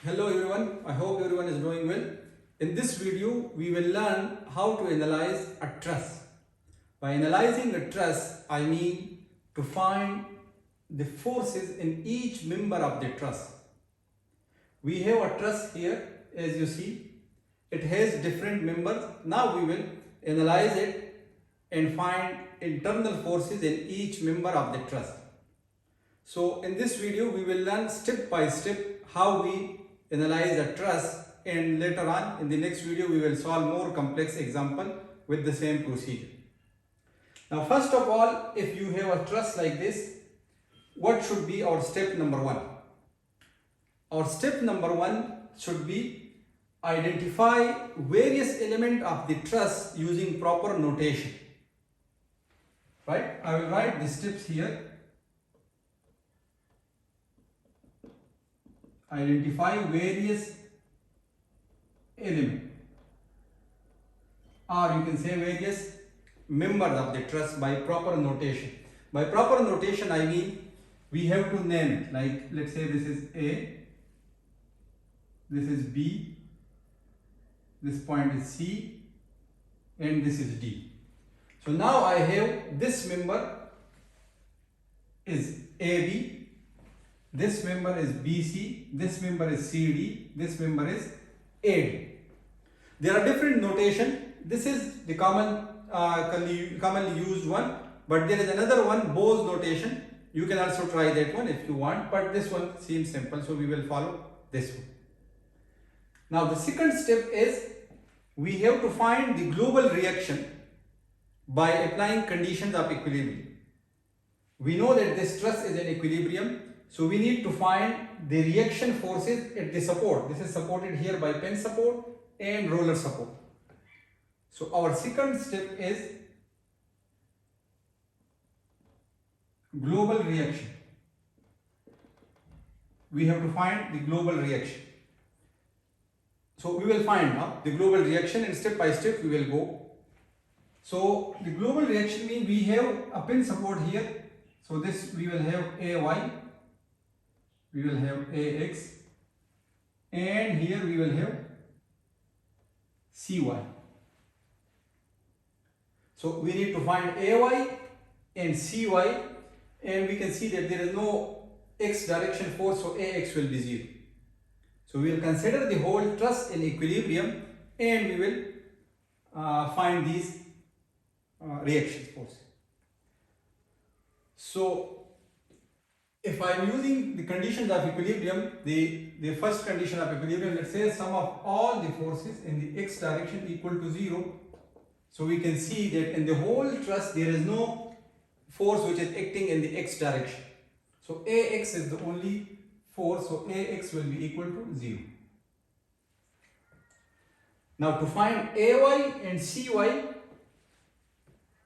Hello everyone, I hope everyone is doing well. In this video, we will learn how to analyze a truss. By analyzing a truss, I mean to find the forces in each member of the truss. We have a truss here, as you see. It has different members. Now we will analyze it and find internal forces in each member of the truss. So in this video, we will learn step by step how we analyze a truss, and later on in the next video we will solve more complex example with the same procedure. Now first of all, if you have a truss like this, what should be our step number one? Our step number one should be identify various elements of the truss using proper notation. Right? I will write the steps here. Identify various elements, or you can say various members of the truss by proper notation. By proper notation, I mean we have to name it, like let's say this is A, this is B, this point is C, and this is D. So now I have this member is AB, this member is BC, this member is CD, this member is AD. There are different notation. This is the commonly used one, but there is another one, Bose notation. You can also try that one if you want, but this one seems simple, so we will follow this one. Now the second step is we have to find the global reaction by applying conditions of equilibrium. We know that this truss is in equilibrium, so we need to find the reaction forces at the support. This is supported here by pin support and roller support. So our second step is global reaction. We have to find the global reaction. So we will find now the global reaction, and step by step we will go. So the global reaction means we have a pin support here. So this we will have AY, we will have AX, and here we will have CY. So we need to find AY and CY, and we can see that there is no X direction force, so AX will be 0. So we will consider the whole truss in equilibrium, and we will find these reaction forces. So if I am using the conditions of equilibrium, the first condition of equilibrium, let's say sum of all the forces in the x direction equal to 0. So we can see that in the whole truss there is no force which is acting in the x direction. So AX is the only force, so AX will be equal to 0. Now to find AY and CY,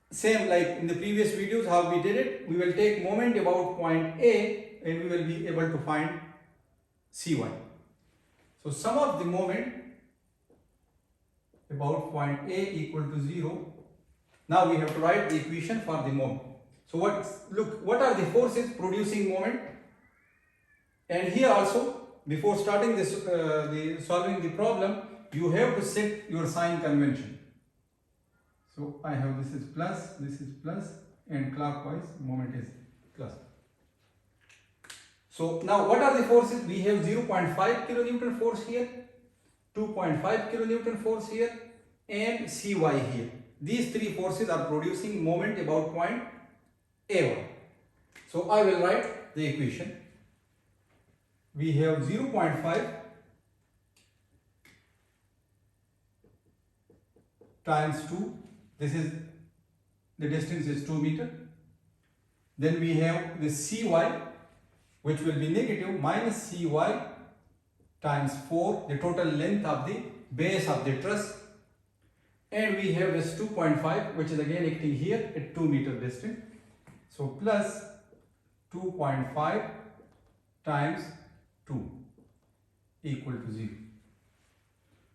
same like in the previous videos how we did it, we will take moment about point A and we will be able to find CY. So sum of the moment about point A equal to 0. Now we have to write the equation for the moment. So what are the forces producing moment? And here also, before starting this solving the problem, you have to set your sign convention. So I have this is plus, and clockwise moment is plus. So now what are the forces? We have 0.5 kilonewton force here, 2.5 kilonewton force here, and CY here. These three forces are producing moment about point A1. So I will write the equation. We have 0.5 times 2. This is the distance is 2 meters. Then we have the CY, which will be negative, minus CY times 4, the total length of the base of the truss. And we have this 2.5, which is again acting here at 2 meter distance. So plus 2.5 times 2 equal to 0.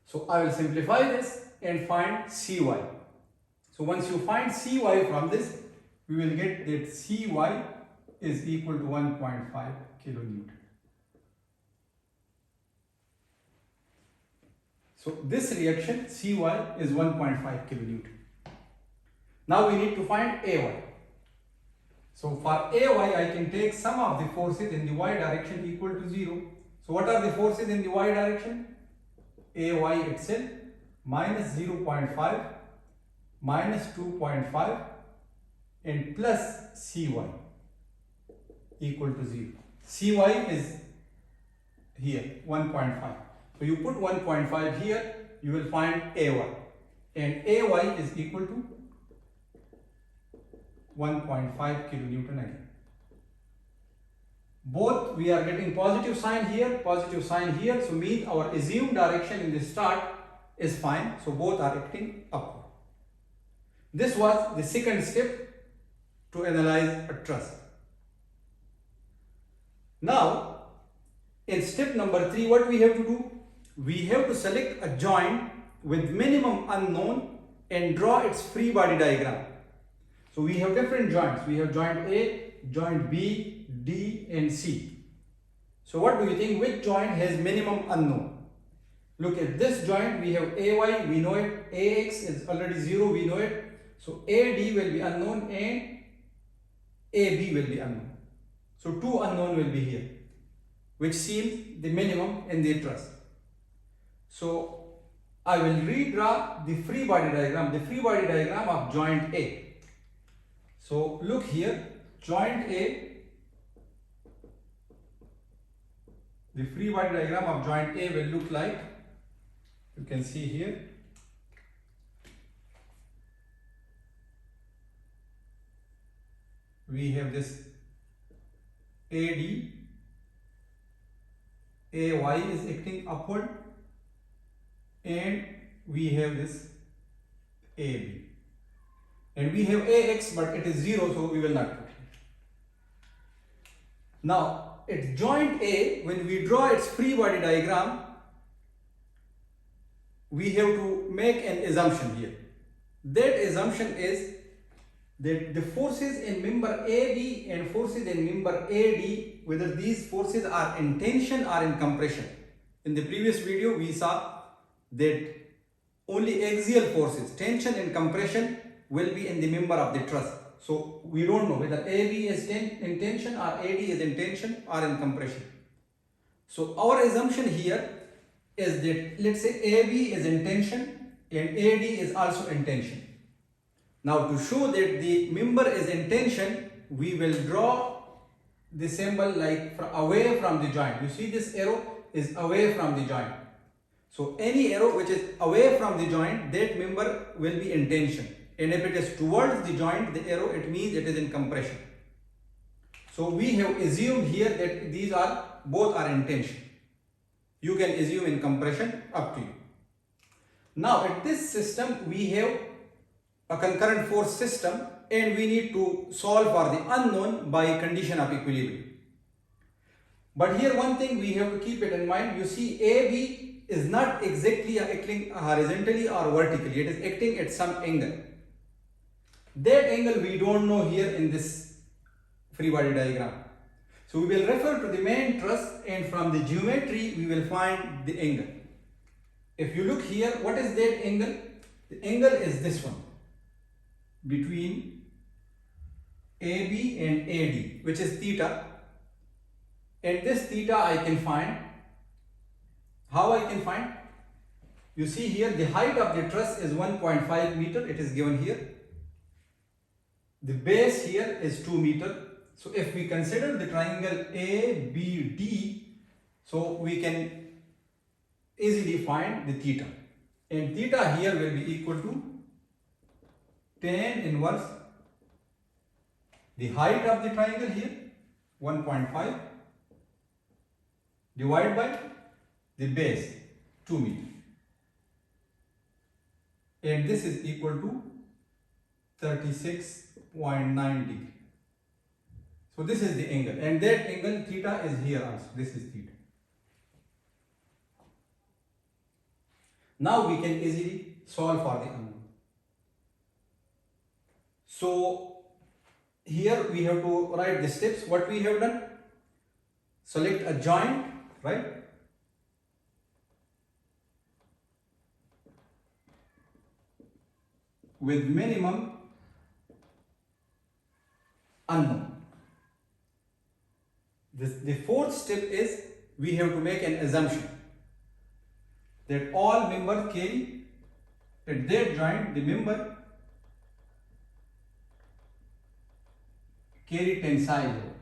So I will simplify this and find CY. So once you find CY from this, we will get that CY is equal to 1.5 kilonewton. So this reaction Cy is 1.5 kilonewton. Now we need to find Ay. So for Ay, I can take sum of the forces in the y direction equal to 0. So what are the forces in the y direction? Ay itself minus 0.5 minus 2.5 and plus Cy equal to 0. Cy is here 1.5. So you put 1.5 here, you will find Ay, and Ay is equal to 1.5 kilonewton again. Both we are getting positive sign here, positive sign here, so means our assumed direction in the start is fine, so both are acting upward. This was the second step to analyze a truss. Now, in step number 3, what we have to do? We have to select a joint with minimum unknown and draw its free body diagram. So we have different joints. We have joint A, joint B, D and C. So what do you think? Which joint has minimum unknown? Look at this joint. We have AY, we know it. AX is already 0, we know it. So AD will be unknown and AB will be unknown. So two unknown will be here, which seems the minimum in the truss. So I will redraw the free body diagram, of joint A. So look here, joint A, the free body diagram of joint A will look like, you can see here. We have this AD, AY is acting upward, and we have this AB. And we have AX, but it is 0, so we will not put it. Now, at joint A, when we draw its free body diagram, we have to make an assumption here. That assumption is that the forces in member AB and forces in member AD, whether these forces are in tension or in compression. In the previous video, we saw that only axial forces, tension and compression, will be in the member of the truss. So we don't know whether AB is in tension or AD is in tension or in compression. So our assumption here is that, let's say AB is in tension and AD is also in tension. Now to show that the member is in tension, we will draw the symbol like away from the joint. You see this arrow is away from the joint. So any arrow which is away from the joint, that member will be in tension. And if it is towards the joint, the arrow, it means it is in compression. So we have assumed here that these are both are in tension. You can assume in compression, up to you. Now at this system we have a concurrent force system, and we need to solve for the unknown by condition of equilibrium. But here one thing we have to keep it in mind. You see AB is not exactly acting horizontally or vertically. It is acting at some angle. That angle we don't know here in this free body diagram. So we will refer to the main truss, and from the geometry we will find the angle. If you look here, what is that angle? The angle is this one, between AB and AD, which is theta. And this theta I can find. How I can find? You see here the height of the truss is 1.5 meter. It is given here. The base here is 2 meter. So if we consider the triangle ABD, so we can easily find the theta. And theta here will be equal to tan inverse the height of the triangle here, 1.5, divided by the base, 2 meter. And this is equal to 36.9 degree. So this is the angle, and that angle theta is here also. This is theta. Now we can easily solve for the unknown. So here we have to write the steps. What we have done? Select a joint, right? with minimum unknown. The fourth step is we have to make an assumption that all members carry at their joint, the member carry tensile load.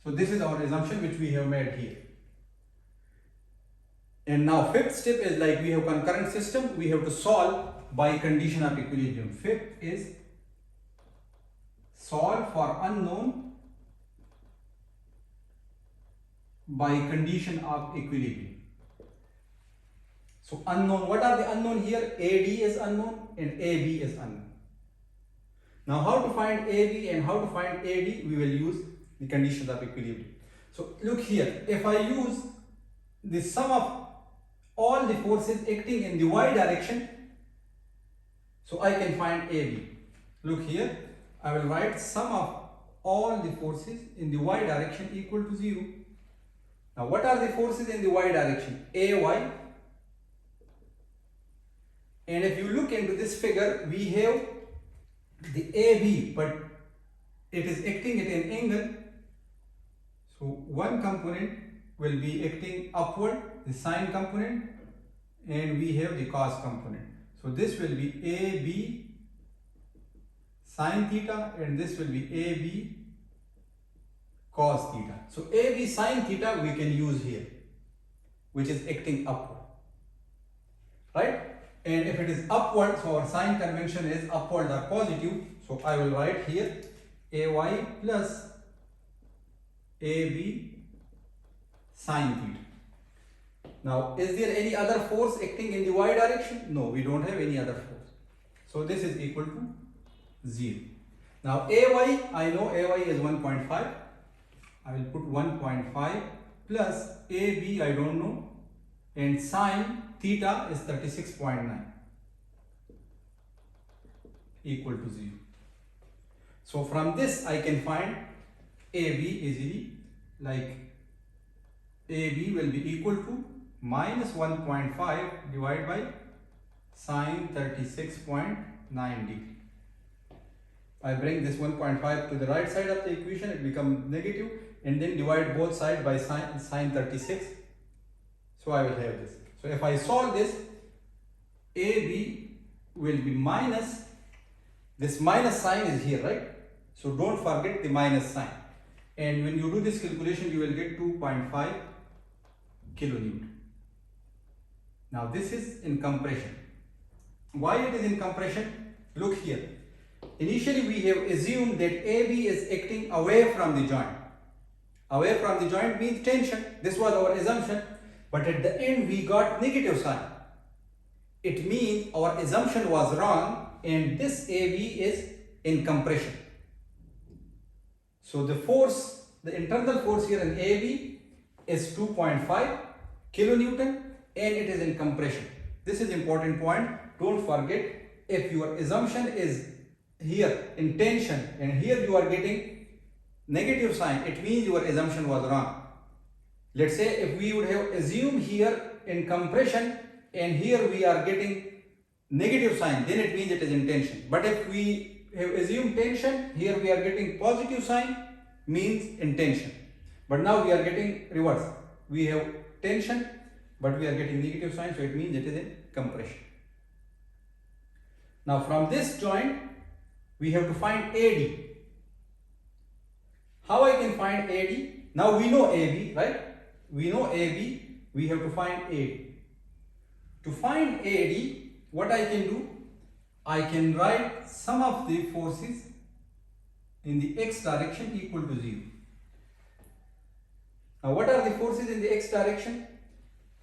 So this is our assumption which we have made here. And now fifth step is like we have concurrent system, we have to solve by condition of equilibrium. Fifth is solve for unknown by condition of equilibrium. So unknown, what are the unknown here? AD is unknown and AB is unknown. Now how to find AB and how to find AD, we will use the conditions of equilibrium. So look here, if I use the sum of all the forces acting in the y direction, so I can find AB. Look here, I will write sum of all the forces in the y direction equal to 0. Now what are the forces in the y direction? AY. And if you look into this figure, we have the AB, but it is acting at an angle. So one component will be acting upward, the sine component, and we have the cos component. So this will be AB sine theta and this will be AB cos theta. So AB sine theta we can use here, which is acting upward, right? And if it is upward, so our sign convention is upward or positive. So I will write here AY plus AB sine theta. Now, is there any other force acting in the y direction? No, we don't have any other force. So this is equal to 0. Now AY, I know AY is 1.5. I will put 1.5 plus AB, I don't know, and sine theta is 36.9 equal to 0. So from this I can find AB easily, like AB will be equal to minus 1.5 divided by sine 36.9 degree. I bring this 1.5 to the right side of the equation, it becomes negative, and then divide both sides by sine 36. So I will have this. So if I solve this, AB will be minus, this minus sign is here, right? So don't forget the minus sign. And when you do this calculation, you will get 2.5 kilonewton. Now this is in compression. Why it is in compression? Look here. Initially we have assumed that AB is acting away from the joint. Away from the joint means tension. This was our assumption. But at the end we got negative sign. It means our assumption was wrong and this AB is in compression. So the force, the internal force here in AB is 2.5 kilonewton and it is in compression. This is important point. Don't forget, if your assumption is here in tension and here you are getting negative sign, it means your assumption was wrong. Let's say if we would have assumed here in compression and here we are getting negative sign, then it means it is in tension. But if we have assumed tension, here we are getting positive sign, means in tension. But now we are getting reverse. We have tension, but we are getting negative sign, so it means it is in compression. Now from this joint, we have to find AD. How I can find AD? Now we know AB, right? We know AB, we have to find AD. To find AD, what I can do? I can write sum of the forces in the x direction equal to 0. Now what are the forces in the x direction?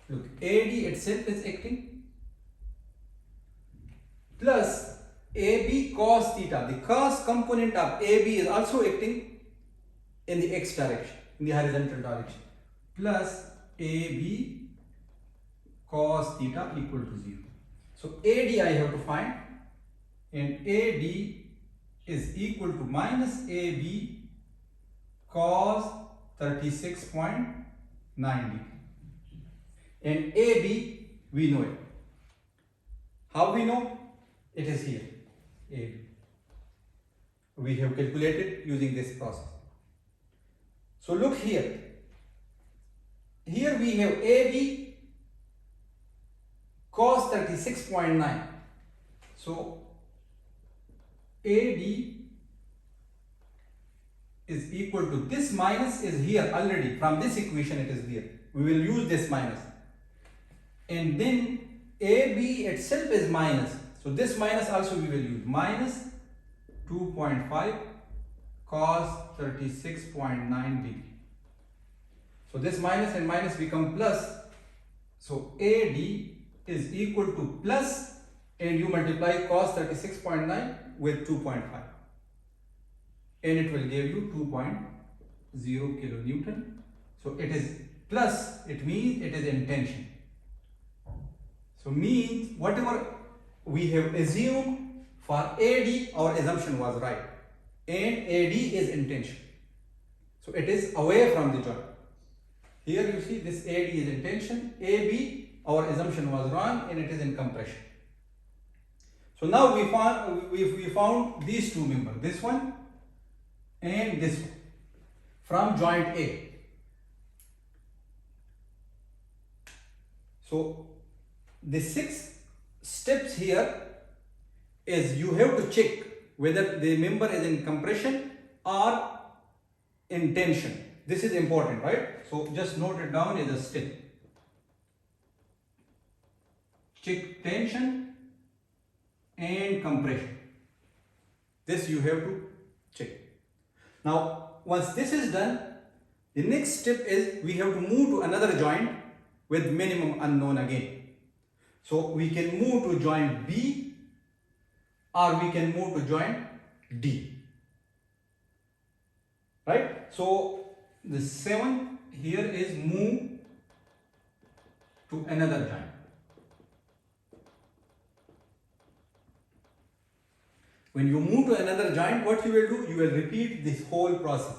Look, AD itself is acting plus AB cos theta. The cos component of AB is also acting in the x direction, in the horizontal direction, plus AB cos theta equal to 0. So AD I have to find, and AD is equal to minus AB cos 36.9 degree. And AB we know it. How we know? It is here, AB. We have calculated using this process. So look here. Here we have AB cos 36.9. So AD is equal to, this minus is here already, from this equation it is there. We will use this minus. And then AB itself is minus. So this minus also we will use. Minus 2.5 cos 36.9 degree. So this minus and minus become plus. So AD is equal to plus, and you multiply cos 36.9 with 2.5. And it will give you 2.0 kilonewton. So it is plus, it means it is in tension. So means whatever we have assumed for AD, our assumption was right. And AD is in tension. So it is away from the joint. Here you see this AD is in tension. AB, our assumption was wrong, and it is in compression. So now we found these two members, this one and this one, from joint A. So the 6 steps here is you have to check whether the member is in compression or in tension. This is important, right? So just note it down as a step. Check tension and compression. This you have to check. Now, once this is done, the next step is we have to move to another joint with minimum unknown again. So we can move to joint B or we can move to joint D. Right? So the 7 here is move to another joint. When you move to another joint, what you will do? You will repeat this whole process.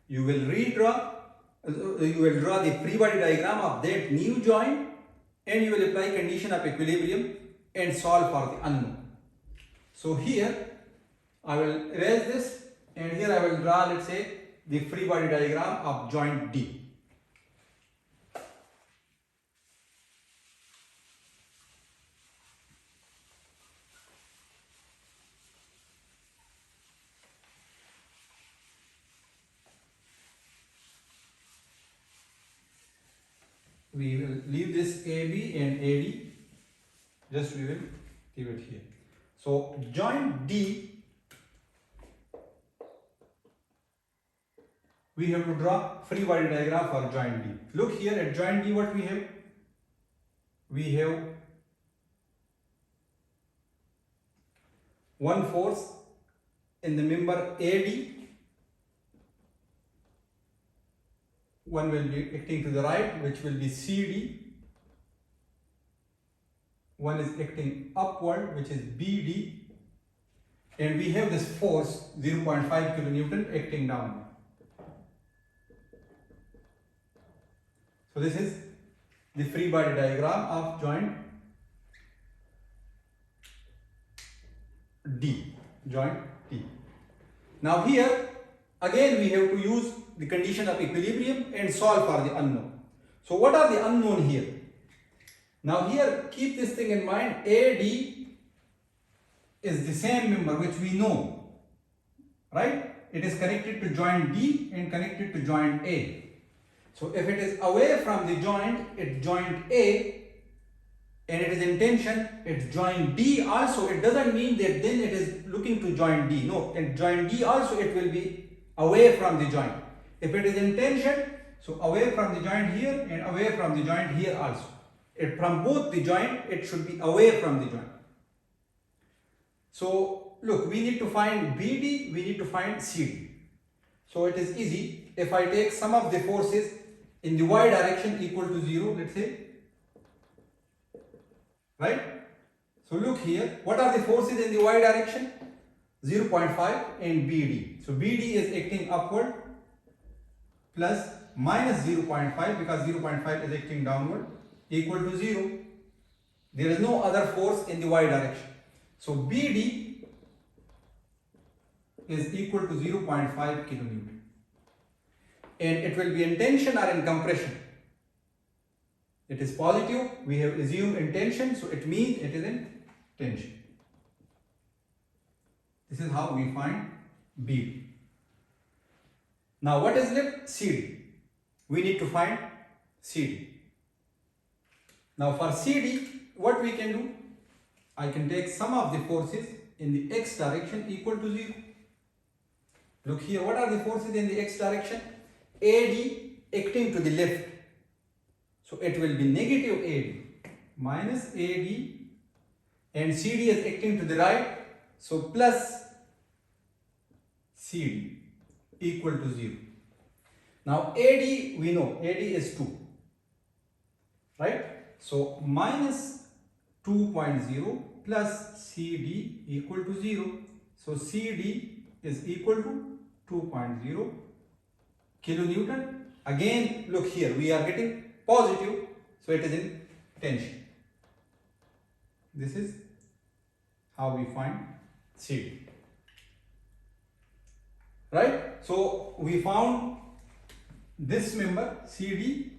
You will draw the free body diagram of that new joint, and you will apply condition of equilibrium and solve for the unknown. So here I will erase this, and here I will draw, let's say, the free body diagram of joint D. We will leave this AB and AD, just we will keep it here. So joint D, we have to draw free body diagram for joint D. Look here at joint D, what we have? We have one force in the member AD. One will be acting to the right, which will be CD. One is acting upward, which is BD. And we have this force 0.5 kilonewton acting downward. So this is the free body diagram of joint D, joint D. Now here again we have to use the condition of equilibrium and solve for the unknown. So what are the unknown here? Now here keep this thing in mind. AD is the same member which we know, right? It is connected to joint D and connected to joint A. So if it is away from the joint, it's joint A, and it is in tension, it's joint D also. It doesn't mean that then it is looking to joint D. No, in joint D also it will be away from the joint. If it is in tension, so away from the joint here and away from the joint here also. From both the joint, it should be away from the joint. So look, we need to find BD, we need to find CD. So it is easy. If I take sum of the forces in the y direction equal to 0, let's say, right? So look here, what are the forces in the y direction? 0.5 and BD. So BD is acting upward, plus minus 0.5 because 0.5 is acting downward, equal to 0. There is no other force in the y direction. So BD is equal to 0.5 kilonewton. And it will be in tension or in compression. It is positive, we have assumed in tension, so it means it is in tension. This is how we find BD. Now what is left? CD. We need to find CD. Now for CD, what we can do? I can take sum of the forces in the x direction equal to 0. Look here, what are the forces in the x direction? AD acting to the left. So it will be negative AD minus AD, and CD is acting to the right. So plus CD equal to 0. Now AD, we know AD is 2, right? So minus 2.0 plus CD equal to 0. So CD is equal to 2.0 kilonewton. Again, look here, we are getting positive, so it is in tension. This is how we find CD. Right? So we found this member CD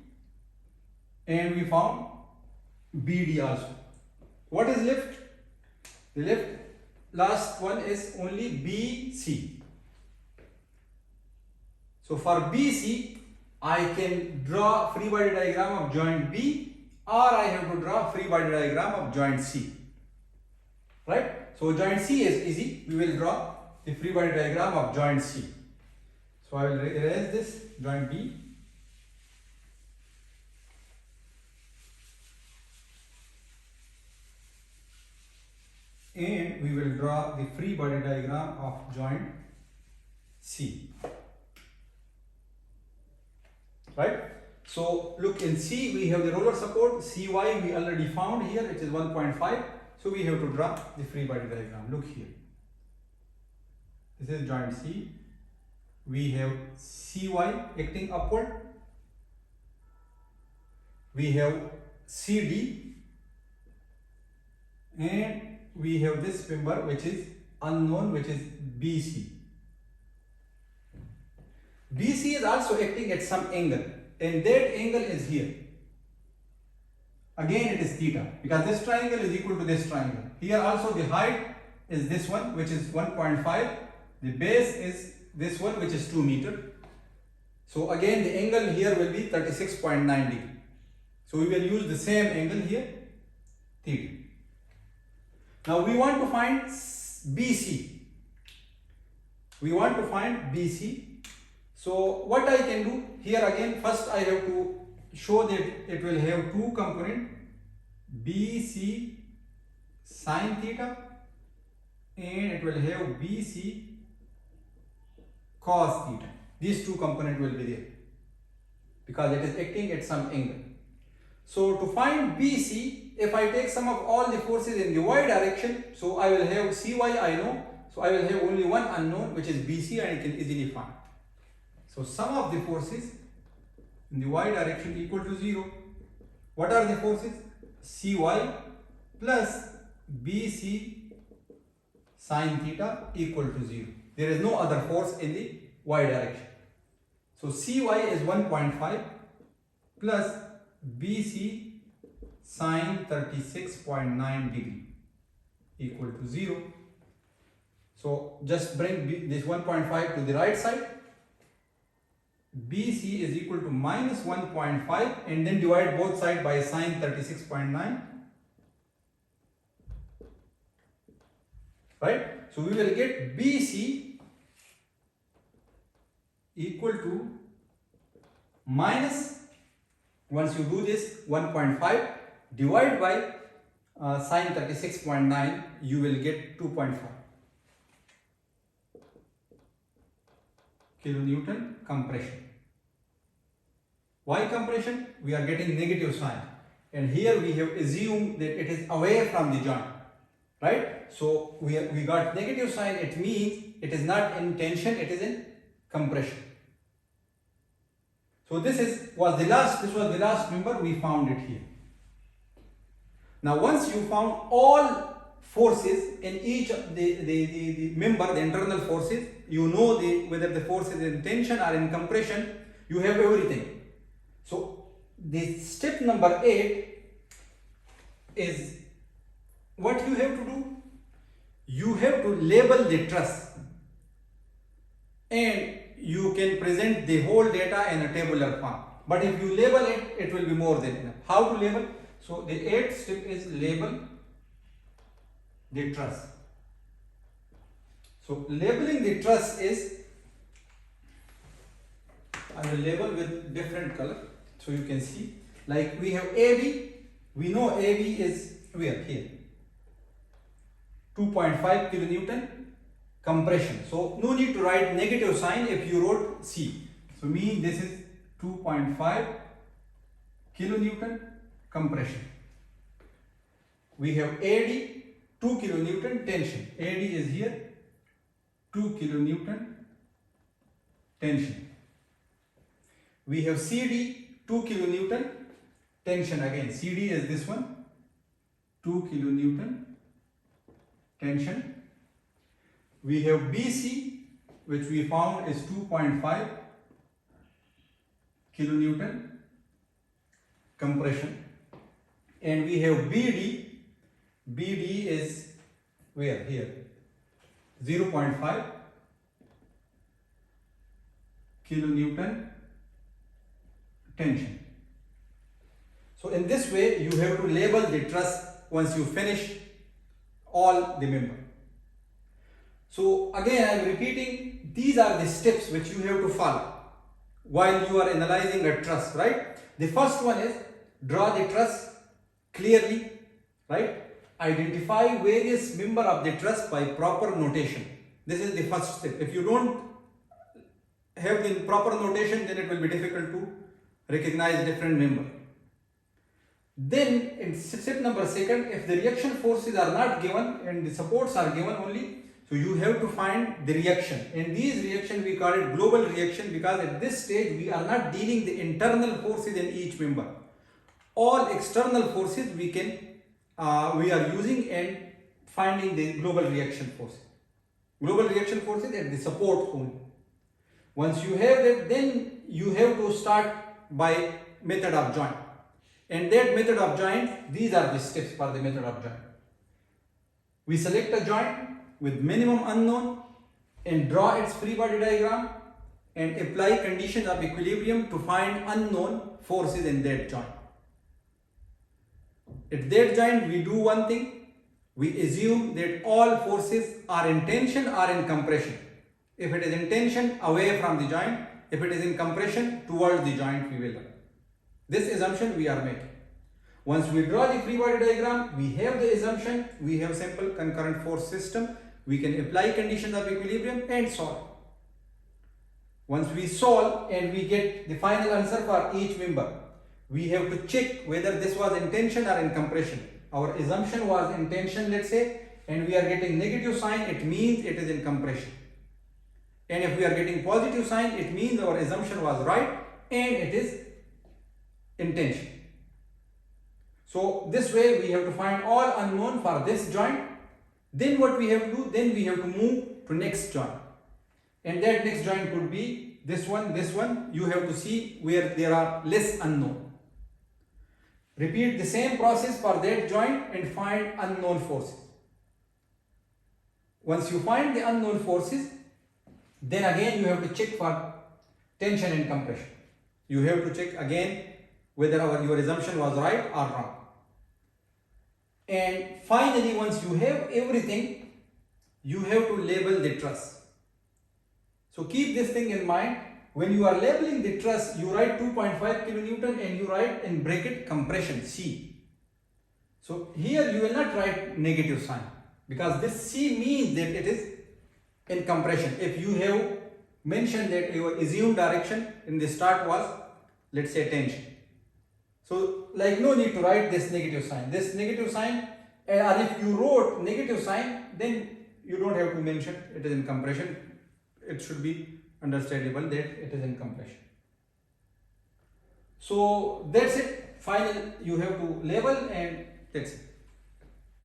and we found BD also. What is left? The last one is only BC. So for BC, I can draw free body diagram of joint B, or I have to draw free body diagram of joint C. Right? So joint C is easy. We will draw the free body diagram of joint C. So I will erase this joint B. And we will draw the free body diagram of joint C. Right? So look, in C we have the roller support. CY we already found here, it is 1.5. So we have to draw the free body diagram. Look here. This is joint C. We have CY acting upward. We have CD. And we have this member which is unknown, which is BC. BC is also acting at some angle, and that angle is here. Again, it is theta, because this triangle is equal to this triangle. Here also the height is this one, which is 1.5. The base is this one, which is 2 meters. So again, the angle here will be 36.9 degree. So we will use the same angle here, theta. Now we want to find BC. We want to find BC. So what I can do here, again, first I have to show that it will have two components, BC sine theta, and it will have BC cos theta. These two components will be there because it is acting at some angle. So to find BC, if I take sum of all the forces in the y direction, so I will have CY, I know, so I will have only one unknown, which is BC, and I can easily find. So sum of the forces in the y direction equal to 0. What are the forces? CY plus BC sine theta equal to 0. There is no other force in the y direction. So CY is 1.5 plus BC sine 36.9 degree equal to 0. So just bring this 1.5 to the right side. BC is equal to minus 1.5 and then divide both sides by sine 36.9. Right? So we will get BC equal to minus, once you do this, 1.5 divide by sine 36.9, you will get 2.5 kilonewton compression. Why compression? We are getting negative sign, and here we have assumed that it is away from the joint, right? So we got negative sign. It means it is not in tension, it is in compression. So this was the last member, we found it here. Now once you found all forces in each of the member, the internal forces, you know whether the force is in tension or in compression, you have everything. So the step number 8 is what you have to do. You have to label the truss, and you can present the whole data in a tabular form. But if you label it, it will be more than enough. How to label? So the 8th step is label the truss. So labeling the truss is, I will label with different color so you can see. Like we have AB, we know AB is where? Here. 2.5 kilonewton compression. So no need to write negative sign if you wrote C. So mean this is 2.5 kilonewton compression. We have AD, 2 kilonewton tension. AD is here, 2 kilonewton tension. We have CD, 2 kilonewton tension. Again, CD is this one, 2 kilonewton tension. We have BC, which we found is 2.5 kilonewton compression. And we have BD. BD is where? Here, 0.5 kilonewton tension. So in this way, you have to label the truss once you finish all the member. So again, I am repeating, these are the steps which you have to follow while you are analyzing a truss, right? The first one is draw the truss clearly, right? Identify various member of the truss by proper notation. This is the first step. If you don't have the proper notation, then it will be difficult to recognize different member. Then in step number 2, if the reaction forces are not given and the supports are given only, so you have to find the reaction. And these reaction we call it global reaction, because at this stage we are not dealing the internal forces in each member. All external forces we are using and finding the global reaction forces. Global reaction forces at the support only. Once you have that, then you have to start by method of joint. And that method of joint, these are the steps for the method of joint. We select a joint with minimum unknown and draw its free body diagram and apply conditions of equilibrium to find unknown forces in that joint. At that joint, we do one thing. We assume that all forces are in tension or in compression. If it is in tension, away from the joint. If it is in compression, towards the joint we will. This assumption we are making. Once we draw the free body diagram, we have the assumption, we have simple concurrent force system. We can apply conditions of equilibrium and solve. Once we solve and we get the final answer for each member, we have to check whether this was in tension or in compression. Our assumption was in tension, let's say, and we are getting negative sign, it means it is in compression. And if we are getting positive sign, it means our assumption was right and it is in tension. So this way we have to find all unknown for this joint. Then what we have to do, then we have to move to next joint. And that next joint could be this one, this one. You have to see where there are less unknown. Repeat the same process for that joint and find unknown forces. Once you find the unknown forces, then again you have to check for tension and compression. You have to check again whether your assumption was right or wrong. And finally, once you have everything, you have to label the truss. So keep this thing in mind. When you are labeling the truss, you write 2.5 kilonewton and you write in bracket compression C. So here you will not write negative sign, because this C means that it is in compression. If you have mentioned that your assumed direction in the start was, let's say, tension. So like no need to write this negative sign. This negative sign, or if you wrote negative sign, then you don't have to mention it is in compression. It should be understandable that it is in compression. So that's it. Final, you have to label and that's it.